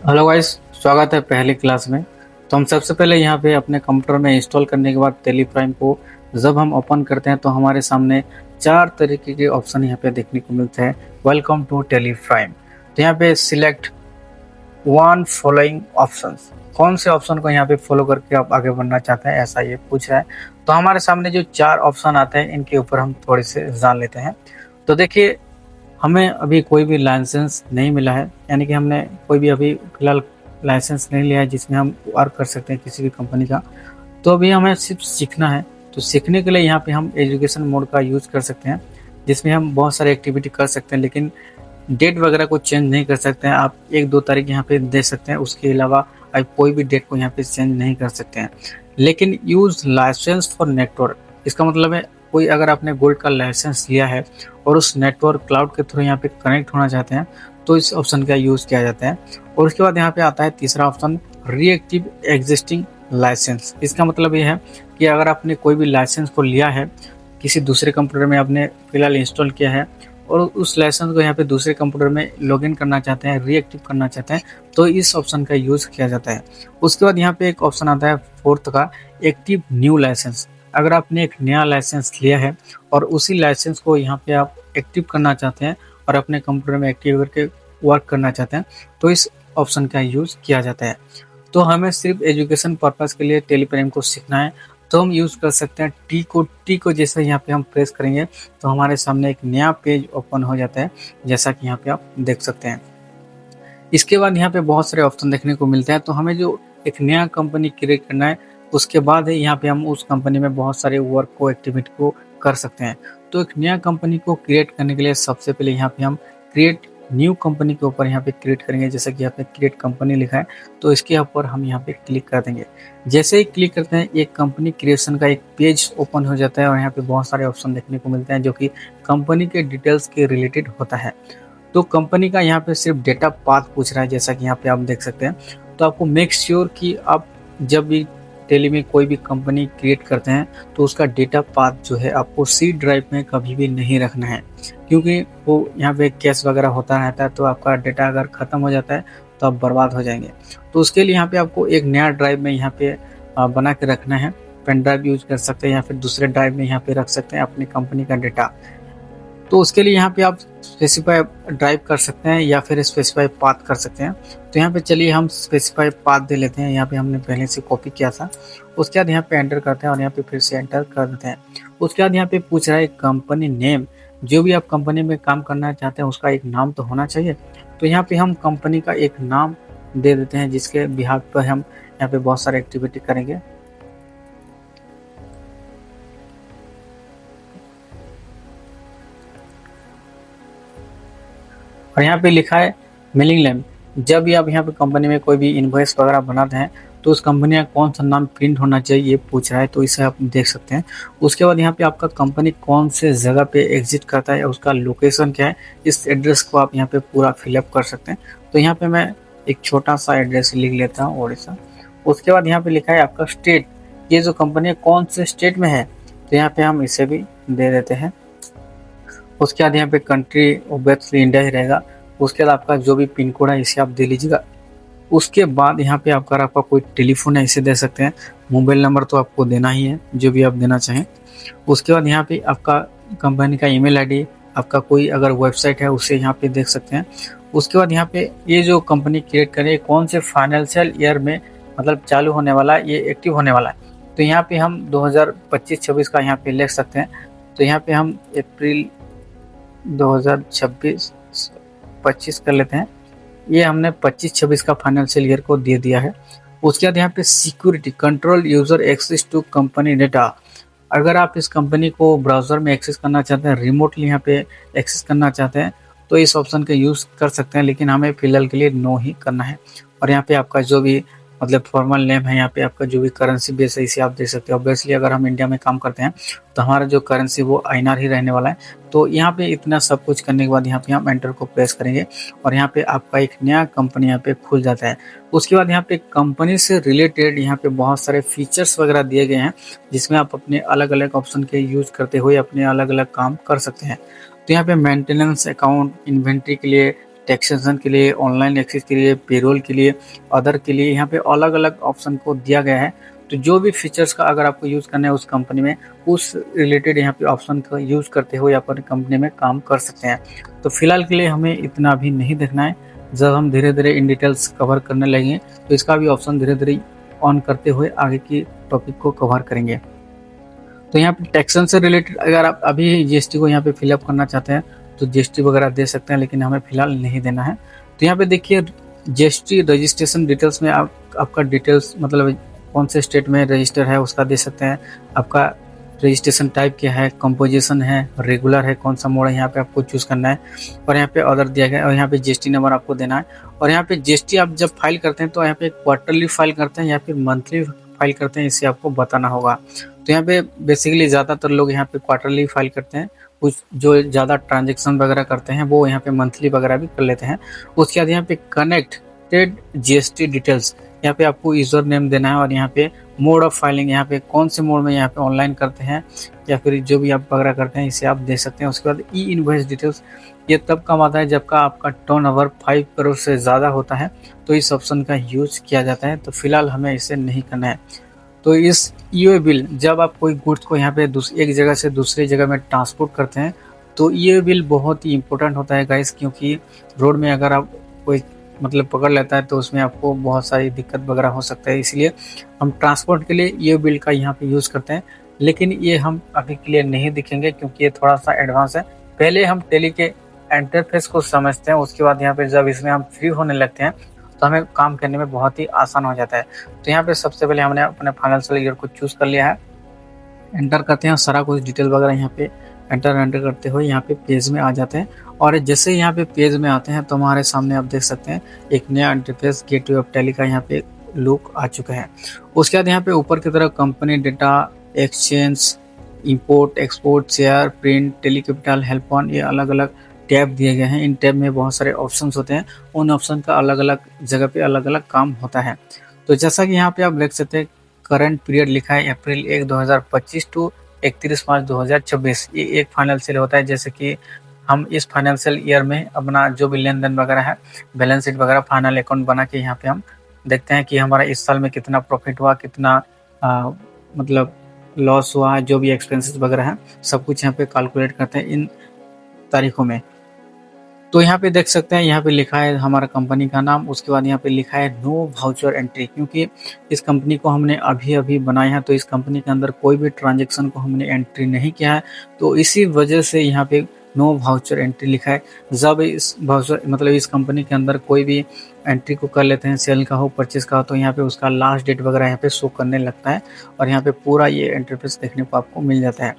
Hello guys, स्वागत है पहली क्लास में। तो हम सबसे पहले यहाँ पे अपने कंप्यूटर में इंस्टॉल करने के बाद टेली प्राइम को जब हम ओपन करते हैं तो हमारे सामने चार तरीके के ऑप्शन यहाँ पे देखने को मिलते हैं। Welcome to Tally Prime. तो यहाँ पे सिलेक्ट वन फॉलोइंग ऑप्शंस, कौन से ऑप्शन को यहाँ पे फॉलो करके आप आगे बढ़ना चाहते हैं, ऐसा ये पूछ रहा है। तो हमारे सामने जो चार ऑप्शन आते हैं इनके ऊपर हम थोड़े से जान लेते हैं। तो देखिए, हमें अभी कोई भी लाइसेंस नहीं मिला है, यानी कि हमने कोई भी अभी फिलहाल लाइसेंस नहीं लिया है जिसमें हम वर्क कर सकते हैं किसी भी कंपनी का। तो अभी हमें सिर्फ सीखना है। तो सीखने के लिए यहाँ पे हम एजुकेशन मोड का यूज़ कर सकते हैं, जिसमें हम बहुत सारे एक्टिविटी कर सकते हैं, लेकिन डेट वगैरह को चेंज नहीं कर सकते हैं। आप 1-2 तारीख यहाँ पे दे सकते हैं, उसके अलावा आप कोई भी डेट को यहाँ पे चेंज नहीं कर सकते हैं। लेकिन यूज़ लाइसेंस फॉर नेटवर्क, इसका मतलब है कोई अगर आपने गोल्ड का लाइसेंस लिया है और उस नेटवर्क क्लाउड के थ्रू यहाँ पे कनेक्ट होना चाहते हैं तो इस ऑप्शन का यूज़ किया जाता है। और उसके बाद यहाँ पे आता है तीसरा ऑप्शन, रीएक्टिव एग्जिस्टिंग लाइसेंस। इसका मतलब ये है कि अगर आपने कोई भी लाइसेंस को लिया है, किसी दूसरे कंप्यूटर में आपने फिलहाल इंस्टॉल किया है और उस लाइसेंस को यहाँ पे दूसरे कंप्यूटर में लॉगिन करना चाहते हैं, रीएक्टिव करना चाहते हैं, तो इस ऑप्शन का यूज़ किया जाता है। उसके बाद यहाँ पे एक ऑप्शन आता है फोर्थ का, एक्टिव न्यू लाइसेंस। अगर आपने एक नया लाइसेंस लिया है और उसी लाइसेंस को यहाँ पे आप एक्टिव करना चाहते हैं और अपने कंप्यूटर में एक्टिव करके वर्क करना चाहते हैं, तो इस ऑप्शन का यूज़ किया जाता है। तो हमें सिर्फ एजुकेशन पर्पज़ के लिए टेलीप्राइम को सीखना है, तो हम यूज़ कर सकते हैं टी को जैसे यहाँ पे हम प्रेस करेंगे तो हमारे सामने एक नया पेज ओपन हो जाता है, जैसा कि यहाँ पे आप देख सकते हैं। इसके बाद यहाँ पे बहुत सारे ऑप्शन देखने को मिलते हैं। तो हमें जो एक नया कंपनी क्रिएट करना है, उसके बाद है यहाँ पे हम उस कंपनी में बहुत सारे वर्क को, एक्टिविटी को कर सकते हैं। तो एक नया कंपनी को क्रिएट करने के लिए सबसे पहले यहाँ पे हम क्रिएट न्यू कंपनी के ऊपर यहाँ पे क्रिएट करेंगे। जैसा कि यहाँ पे क्रिएट कंपनी लिखा है, तो इसके ऊपर हम यहाँ पे क्लिक कर देंगे। जैसे ही क्लिक करते हैं, एक कंपनी क्रिएशन का एक पेज ओपन हो जाता है और यहाँ पे बहुत सारे ऑप्शन देखने को मिलते हैं जो कि कंपनी के डिटेल्स के रिलेटेड होता है। तो कंपनी का यहाँ पे सिर्फ डेटा पाथ पूछ रहा है, जैसा कि यहाँ पे आप देख सकते हैं। तो आपको मेक श्योर कि आप जब भी टेली में कोई भी कंपनी क्रिएट करते हैं तो उसका डेटा पाथ जो है आपको सी ड्राइव में कभी भी नहीं रखना है, क्योंकि वो यहाँ पे कैश वगैरह होता रहता है। तो आपका डेटा अगर ख़त्म हो जाता है तो आप बर्बाद हो जाएंगे। तो उसके लिए यहाँ पे आपको एक नया ड्राइव में यहाँ पे बना के रखना है। पेन ड्राइव यूज कर सकते हैं या फिर दूसरे ड्राइव में यहाँ पे रख सकते हैं अपनी कंपनी का डेटा। तो उसके लिए यहाँ पे आप स्पेसिफाई ड्राइव कर सकते हैं या फिर स्पेसिफाई पाथ कर सकते हैं। तो यहाँ पे चलिए हम स्पेसिफाई पाथ दे लेते हैं। यहाँ पे हमने पहले से कॉपी किया था। उसके बाद यहाँ पे एंटर करते हैं और यहाँ पे फिर से एंटर कर देते हैं। उसके बाद यहाँ पे पूछ रहा है कंपनी नेम। जो भी आप कंपनी में काम करना चाहते हैं उसका एक नाम तो होना चाहिए। तो यहाँ पे हम कंपनी का एक नाम दे देते हैं, जिसके बिहाफ पर हम यहाँ पे बहुत सारे एक्टिविटी करेंगे। और यहाँ पे लिखा है मेलिंग नेम। जब भी आप यहाँ पे कंपनी में कोई भी इनवॉइस वगैरह बनाते हैं तो उस कंपनी का कौन सा नाम प्रिंट होना चाहिए ये पूछ रहा है, तो इसे आप देख सकते हैं। उसके बाद यहाँ पे आपका कंपनी कौन से जगह पे एग्जिट करता है, उसका लोकेशन क्या है, इस एड्रेस को आप यहाँ पे पूरा फिलअप कर सकते हैं। तो यहाँ पे मैं एक छोटा सा एड्रेस लिख लेता हूँ, उड़ीसा। उसके बाद यहाँ पे लिखा है आपका स्टेट, ये जो कंपनी है कौन से स्टेट में है, तो यहाँ पे हम इसे भी दे देते हैं। उसके बाद यहाँ पे कंट्री ऑब्वियसली इंडिया ही रहेगा। उसके बाद आपका जो भी पिन कोड है इसे आप दे लीजिएगा। उसके बाद यहाँ पे आपका कोई टेलीफोन है इसे दे सकते हैं। मोबाइल नंबर तो आपको देना ही है, जो भी आप देना चाहें। उसके बाद यहाँ पे आपका कंपनी का ईमेल आईडी, आपका कोई अगर वेबसाइट है उसे यहाँ पे देख सकते हैं। उसके बाद यहाँ पे ये जो कंपनी क्रिएट करे कौन से फाइनेंशियल ईयर में मतलब चालू होने वाला है, ये एक्टिव होने वाला है। तो यहाँ पे हम 2025-26 का यहाँ पे लिख सकते हैं। तो यहाँ पे हम अप्रैल 2026-25 कर लेते हैं। ये हमने 25-26 का फाइनेंशियल ईयर को दे दिया है। उसके बाद यहाँ पे security, control user access to company data. अगर आप इस कंपनी को ब्राउज़र में एक्सेस करना चाहते हैं, रिमोटली यहाँ पे एक्सेस करना चाहते हैं, तो इस ऑप्शन का यूज़ कर सकते हैं, लेकिन हमें फिलहाल के लिए नो ही करना है। और यहाँ पे आपका जो भी मतलब फॉर्मल नेम है, यहाँ पे आपका जो भी करेंसी बेस है इसे आप देख सकते हैं। ऑब्वियसली अगर हम इंडिया में काम करते हैं तो हमारा जो करेंसी वो INR ही रहने वाला है। तो यहाँ पे इतना सब कुछ करने के बाद यहाँ पे हम एंटर को प्रेस करेंगे और यहाँ पे आपका एक नया कंपनी यहाँ पे खुल जाता है। उसके बाद यहाँ पे कंपनी से रिलेटेड यहाँ पे बहुत सारे फीचर्स वगैरह दिए गए हैं, जिसमें आप अपने अलग अलग ऑप्शन के यूज करते हुए अपने अलग अलग काम कर सकते हैं। तो यहाँ पे मेंटेनेंस अकाउंट, इन्वेंट्री के लिए टैक्सेशन के लिए, ऑनलाइन एक्सेस के लिए, पेरोल के लिए, अदर के लिए यहाँ पे अलग-अलग ऑप्शन को दिया गया है। तो जो भी फीचर्स का अगर आपको यूज़ करना है उस कंपनी में, उस रिलेटेड यहाँ पे ऑप्शन का यूज़ करते हुए अपनी कंपनी में काम कर सकते हैं। तो फिलहाल के लिए हमें इतना अभी नहीं देखना है। जब हम धीरे-धीरे इन डिटेल्स कवर करने लगेंगे तो इसका भी ऑप्शन धीरे-धीरे ऑन करते हुए आगे की टॉपिक को कवर करेंगे। तो यहाँ पे टैक्सेशन से रिलेटेड अगर आप अभी जीएसटी को यहाँ पे फिलअप करना चाहते हैं तो जीएसटी वगैरह दे सकते हैं, लेकिन हमें फिलहाल नहीं देना है। तो यहाँ पे देखिए जीएसटी रजिस्ट्रेशन डिटेल्स में आपका डिटेल्स मतलब कौन से स्टेट में रजिस्टर है उसका दे सकते हैं। आपका रजिस्ट्रेशन टाइप क्या है, कंपोजिशन है, रेगुलर है, कौन सा मोड है यहाँ पे आपको चूज़ करना है। और यहाँ पे अदर दिया गया है और यहाँ पे जीएसटी नंबर आपको देना है। और यहाँ पे जीएसटी आप जब फाइल करते हैं तो यहाँ पे क्वार्टरली फाइल करते हैं या फिर मंथली फाइल करते हैं, इससे आपको बताना होगा। तो यहाँ पे बेसिकली ज़्यादातर लोग यहाँ पे क्वार्टरली फाइल करते हैं, कुछ जो ज़्यादा ट्रांजेक्शन वगैरह करते हैं वो यहाँ पे मंथली वगैरह भी कर लेते हैं। उसके बाद यहाँ पे कनेक्टेड जीएसटी डिटेल्स, यहाँ पे आपको यूज़र नेम देना है और यहाँ पे मोड ऑफ फाइलिंग, यहाँ पे कौन से मोड में यहाँ पे ऑनलाइन करते हैं या फिर जो भी आप वगैरह करते हैं इसे आप दे सकते हैं। उसके बाद ई इनवॉइस डिटेल्स, ये तब काम आता है जब का आपका टर्नओवर 5 करोड़ से ज़्यादा होता है तो इस ऑप्शन का यूज किया जाता है। तो फिलहाल हमें इसे नहीं करना है। तो इस ईओ बिल, जब आप कोई गुड्स को यहाँ पे एक जगह से दूसरी जगह में ट्रांसपोर्ट करते हैं तो ईओ बिल बहुत ही इंपॉर्टेंट होता है गाइस, क्योंकि रोड में अगर आप कोई मतलब पकड़ लेता है तो उसमें आपको बहुत सारी दिक्कत वगैरह हो सकता है। इसलिए हम ट्रांसपोर्ट के लिए ईओ बिल का यहाँ पे यूज़ करते हैं, लेकिन ये हम अभी के लिए नहीं दिखेंगे क्योंकि ये थोड़ा सा एडवांस है। पहले हम टेली के इंटरफेस को समझते हैं, उसके बाद यहाँ पे जब इसमें हम फ्री होने लगते हैं तो हमें काम करने में बहुत ही आसान हो जाता है। तो यहाँ पे सबसे पहले हमने अपने फाइनेंशियल ईयर को चूज़ कर लिया है, एंटर करते हैं, सारा कुछ डिटेल वगैरह यहाँ पे एंटर करते हुए यहाँ पे पेज में आ जाते हैं। और जैसे यहाँ पे पेज में आते हैं तो हमारे सामने आप देख सकते हैं एक नया इंटरफेस गेटवे ऑफ टैली का यहाँ पे लुक आ चुका है। उसके बाद यहाँ पे ऊपर की तरफ company data, exchange, import export, share, print, Tally capital, help on, ये अलग अलग टैब दिए गए हैं। इन टैब में बहुत सारे ऑप्शंस होते हैं, उन ऑप्शन का अलग अलग जगह पे अलग अलग काम होता है। तो जैसा कि यहाँ पे आप देख सकते हैं करंट पीरियड लिखा है अप्रैल 1 2025 टू 31 मार्च 2026, ये एक फाइनेंशियल होता है। जैसे कि हम इस फाइनेंशियल ईयर में अपना जो भी लेन देन वगैरह है, बैलेंस शीट वगैरह, फाइनल अकाउंट बना के यहाँ पे हम देखते हैं कि हमारा इस साल में कितना प्रॉफिट हुआ, कितना मतलब लॉस हुआ, जो भी एक्सपेंसेस वगैरह हैं सब कुछ यहाँ पे कैलकुलेट करते हैं इन तारीखों में। तो यहाँ पे देख सकते हैं यहाँ पे लिखा है हमारा कंपनी का नाम, उसके बाद यहाँ पे लिखा है नो वाउचर एंट्री, क्योंकि इस कंपनी को हमने अभी अभी बनाया है तो इस कंपनी के अंदर कोई भी ट्रांजैक्शन को हमने एंट्री नहीं किया है, तो इसी वजह से यहाँ पे नो वाउचर एंट्री लिखा है। जब इस वाउचर मतलब इस कंपनी के अंदर कोई भी एंट्री को कर लेते हैं, सेल का हो परचेज का हो, तो यहाँ पे उसका लास्ट डेट वगैरह यहाँ पे शो करने लगता है और यहाँ पे पूरा ये इंटरफेस देखने को आपको मिल जाता है।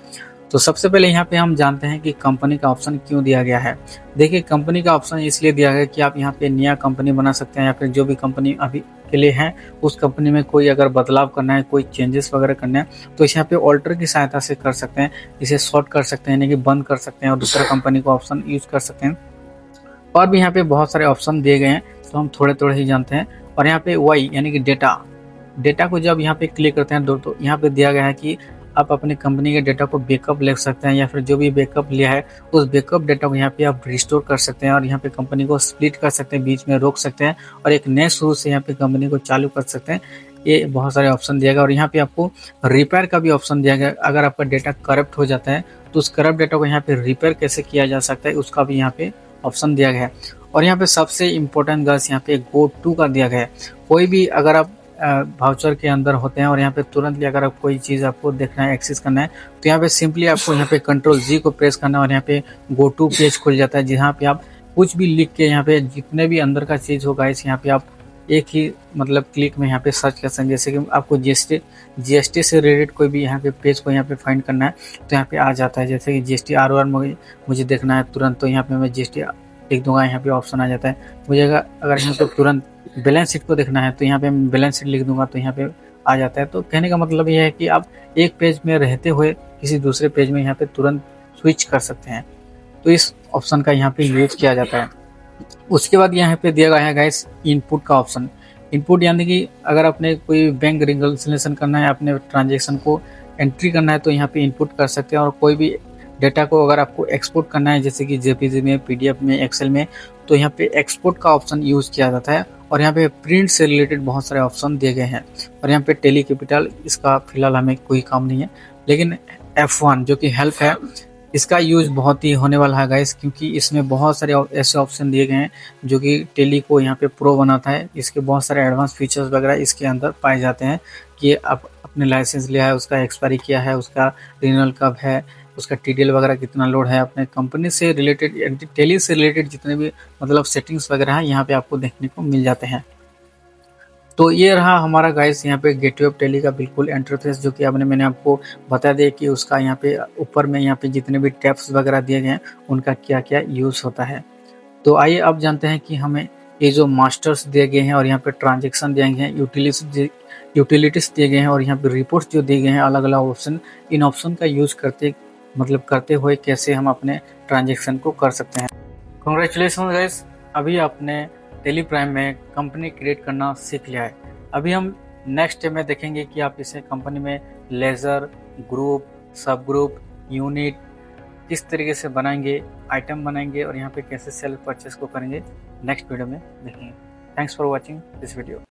तो सबसे पहले यहाँ पे हम जानते हैं कि कंपनी का ऑप्शन क्यों दिया गया है। देखिए कंपनी का ऑप्शन इसलिए दिया गया है कि आप यहाँ पे नया कंपनी बना सकते हैं या फिर जो भी कंपनी अभी के लिए है उस कंपनी में कोई अगर बदलाव करना है, कोई चेंजेस वगैरह करना है तो इस यहाँ पे ऑल्टर की सहायता से कर सकते हैं, इसे शॉर्ट कर सकते हैं यानी कि बंद कर सकते हैं और दूसरा कंपनी का ऑप्शन यूज कर सकते हैं। और भी यहाँ पे बहुत सारे ऑप्शन दिए गए हैं तो हम थोड़े थोड़े ही जानते हैं। और यहाँ पे वाई यानी कि डेटा को जब यहाँ पे क्लिक करते हैं तो यहाँ पे दिया गया है कि आप अपनी कंपनी के डेटा को बैकअप ले सकते हैं या फिर जो भी बैकअप लिया है उस बैकअप डेटा को यहाँ पे आप रिस्टोर कर सकते हैं और यहाँ पे कंपनी को स्प्लिट कर सकते हैं, बीच में रोक सकते हैं और एक नए शुरू से यहाँ पे कंपनी को चालू कर सकते हैं। ये बहुत सारे ऑप्शन दिया गया और यहाँ पे आपको रिपेयर का भी ऑप्शन दिया गया। अगर आपका डेटा करप्ट हो जाता है तो उस करप्ट डेटा को यहाँ पे रिपेयर कैसे किया जा सकता है उसका भी यहाँ पे ऑप्शन दिया गया है। और यहाँ पे सबसे इम्पोर्टेंट गर्ल्स यहाँ पे गो टू का दिया गया है। कोई भी अगर आप वाउचर के अंदर होते हैं और यहाँ पे तुरंत अगर आप कोई चीज़ आपको देखना है, एक्सेस करना है तो यहाँ पे सिंपली आपको यहाँ पे कंट्रोल जी को प्रेस करना है और यहाँ पे गो टू पेज खुल जाता है, जहाँ पे आप कुछ भी लिख के यहाँ पे जितने भी अंदर का चीज़ होगा इस यहाँ पे आप एक ही मतलब क्लिक में यहाँ पे सर्च कर सकते हैं। जैसे कि आपको जीएसटी से रिलेटेड कोई भी यहाँ पे पेज को यहाँ पे फाइंड करना है तो यहाँ पे आ जाता है। जैसे कि जीएसटी ROR मुझे देखना है तुरंत, तो यहाँ पे मैं जीएसटी लिख दूंगा, यहाँ पे ऑप्शन आ जाता है। मुझे अगर यहाँ पे तुरंत बैलेंस शीट को देखना है तो यहाँ पे मैं बैलेंस शीट लिख दूंगा तो यहाँ पे आ जाता है। तो कहने का मतलब ये है कि आप एक पेज में रहते हुए किसी दूसरे पेज में यहाँ पे तुरंत स्विच कर सकते हैं, तो इस ऑप्शन का यहाँ पे यूज किया जाता है। उसके बाद यहाँ पे दिया गया है गाइस इनपुट का ऑप्शन। इनपुट यानी कि अगर आपने कोई बैंक रिकन्सिलिएशन करना है, अपने ट्रांजेक्शन को एंट्री करना है तो यहाँ पे इनपुट कर सकते हैं। और कोई भी डेटा को अगर आपको एक्सपोर्ट करना है जैसे कि जेपीजी में, पीडीएफ में, एक्सेल में, तो यहाँ पे एक्सपोर्ट का ऑप्शन यूज़ किया जाता है और यहाँ पे प्रिंट से रिलेटेड बहुत सारे ऑप्शन दिए गए हैं। और यहाँ पे टेली कैपिटल इसका फिलहाल हमें कोई काम नहीं है, लेकिन F1 जो कि हेल्प है, इसका यूज़ बहुत ही होने वाला है गाइस, क्योंकि इसमें बहुत सारे ऐसे ऑप्शन दिए गए हैं जो कि टेली को यहाँ पे प्रो बनाता है। इसके बहुत सारे एडवांस फीचर्स वगैरह इसके अंदर पाए जाते हैं कि आप अपने लाइसेंस लिया है, उसका एक्सपायरी किया है, उसका रिन्यूअल कब है, उसका टीडीएल वगैरह कितना लोड है, अपने कंपनी से रिलेटेड, टेली से रिलेटेड जितने भी मतलब सेटिंग्स वगैरह हैं यहाँ पे आपको देखने को मिल जाते हैं। तो ये रहा हमारा गाइस यहाँ पे गेटवे ऑफ टेली का बिल्कुल इंटरफेस, जो कि मैंने आपको बता दिया कि उसका यहाँ पे ऊपर में यहाँ पे जितने भी टैब्स वगैरह दिए गए हैं उनका क्या क्या यूज़ होता है। तो आइए अब जानते हैं कि हमें ये जो मास्टर्स दिए गए हैं और यहाँ पे ट्रांजेक्शन दिए गए हैं, यूटिलिटीज दिए गए हैं और यहाँ पे रिपोर्ट्स जो दिए गए हैं अलग अलग ऑप्शन, इन ऑप्शन का यूज़ करते हुए कैसे हम अपने ट्रांजेक्शन को कर सकते हैं। कॉन्ग्रेचुलेशन गाइस, अभी आपने टेली प्राइम में कंपनी क्रिएट करना सीख लिया है। अभी हम नेक्स्ट स्टेप में देखेंगे कि आप इसे कंपनी में लेजर, ग्रुप, सब ग्रुप, यूनिट किस तरीके से बनाएंगे, आइटम बनाएंगे और यहाँ पे कैसे सेल परचेस को करेंगे, नेक्स्ट वीडियो में देखेंगे। Thanks for watching this video.